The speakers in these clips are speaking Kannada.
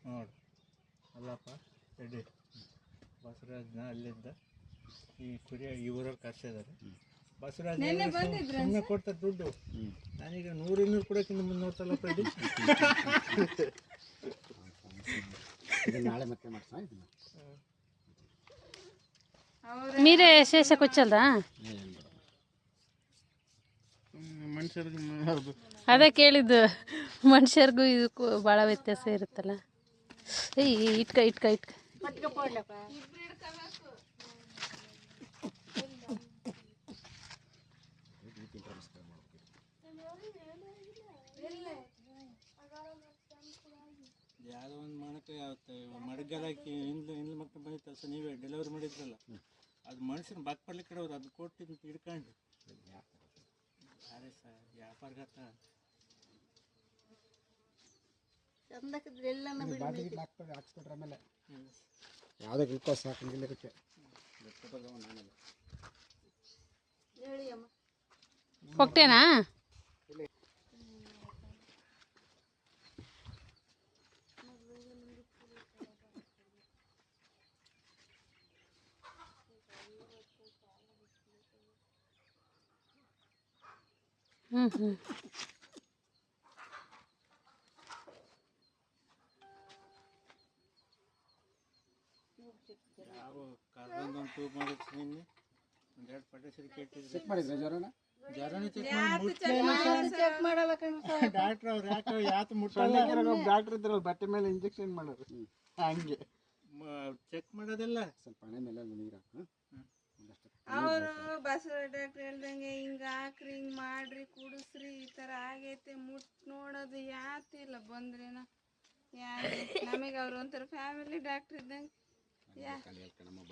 ನೋಡು ಅಲ್ಲಪ್ಪ ರೆಡಿ ಬಸವರಾಜ್ನ ಅಲ್ಲಿದ್ದ ಈ ಕುರಿಯ ಈ ಊರಲ್ಲಿ ಕರ್ಸಿದ್ದಾರೆ. ಬಸವರಾಜ್ ಸುಮ್ಮನೆ ಕೊಡ್ತಾರೆ ದುಡ್ಡು. ನಾನೀಗ 100-200 ಕೊಡೋಕ್ಕಿಂತ ಮುಂದೆ ನೋಡ್ತಲ್ಲಪ್ಪ ರೆಡಿ. ನಾಳೆ ಮತ್ತೆ ಮಾಡ್ಸಾ మీరే చేసేకొచ్చదా ಮನುಷ್ಯರಿಗೆ ಅದೇ ಕೇಳಿದ್ದು. ಮನುಷ್ಯರಿಗೂ ಇದಕ್ಕೂ ಭಾಳ ವ್ಯತ್ಯಾಸ ಇರುತ್ತಲ್ಲ. ಇಟ್ಕ ಇಟ್ಕ ಇಟ್ಕ ಯಾವುದೋ ಒಂದು ಮಾಡಕ್ಕೆ ಮಡಗಾಲಕ್ಕೆ ಹಿಂದ್ಲು ಮಕ್ಕಳು ಬಂದಿತ್ತಲ್ಲ ಸರ್, ನೀವೇ ಡೆಲಿವರಿ ಮಾಡಿದ್ರಲ್ಲ, ಅದು ಮನುಷ್ಯನ ಬಾಕ್ಪಡ್ಲಿಕ್ಕೆ ಇಡೋರು, ಅದು ಕೊಟ್ಟು ಹಿಡ್ಕೊಂಡು ಯಾರೇ ಸರ್ ವ್ಯಾಪಾರಗತ್ತ ಹಾಕ್ಸ್ಕೊಟ್ರೆ ಆಮೇಲೆ ಯಾವುದೇ ಗ್ಲುಕೋಸ್ ಹಾಕಂಗಿಲ್ಲ ಇದಕ್ಕೆ. ಹೋಗ್ತೇನಾ? ಯಾವ ಕಾರ್ಬನ್ ಒಂದು ಟ್ಯೂಬ್ ಮಾಡಿದ್ರು ನಿನ್ನೆ, ಒಂದೆರಡು ಪಟೇಸರಿ ಕೇಳ್ತಿದ್ರು. ಚೆಕ್ ಮಾಡಿದ್ರೆ ಜ್ವರನ ಡಾಕ್ಟ್ರ್ ಅವ್ರು ಯಾಕೆ ಯಾತು ಮುಟ್ಟಲ್ಲ, ಡಾಕ್ಟರ್ ಇದ್ರಲ್ಲ ಬಟ್ಟೆ ಮೇಲೆ ಇಂಜೆಕ್ಷನ್ ಮಾಡೋರು ಹಂಗೆ ಚೆಕ್ ಮಾಡೋದೆಲ್ಲ ಸ್ವಲ್ಪ ಹಣೆ ಮೇಲೆ ನೀರು ಅವರು ಬಸವ ಡಾಕ್ಟ್ರ್ ಹೇಳ್ದಂಗೆ ಹಿಂಗ ಹಾಕ್ರಿ, ಹಿಂಗ್ ಮಾಡ್ರಿ, ಕುಡಿಸ್ರಿ, ಈ ತರ ಆಗೈತೆ, ಮುಟ್ ನೋಡೋದು ಯಾತಿಲ್ಲ ಬಂದ್ರೇನ ಯಾರು ನಮಗೆ ಅವ್ರು ಒಂಥರ ಫ್ಯಾಮಿಲಿ ಡಾಕ್ಟ್ರ್ ಇದ್ದಂಗೆ.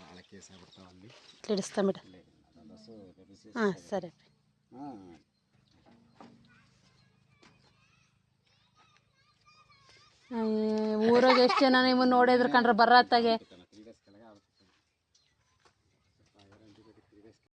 ಭಾಳ ಕೇಸ್ ಆಗ್ಬಿಡ್ತಾವ ಅಲ್ಲಿ ತಿಳಿಸ್ತಾ ಬಿಡ. ಹಾಂ ಸರಿ. ಊರಾಗ ಎಷ್ಟು ಜನ ನೀವು ನೋಡಿದ್ರು ಕಂಡ್ರೆ ಬರತ್ತಾಗೆ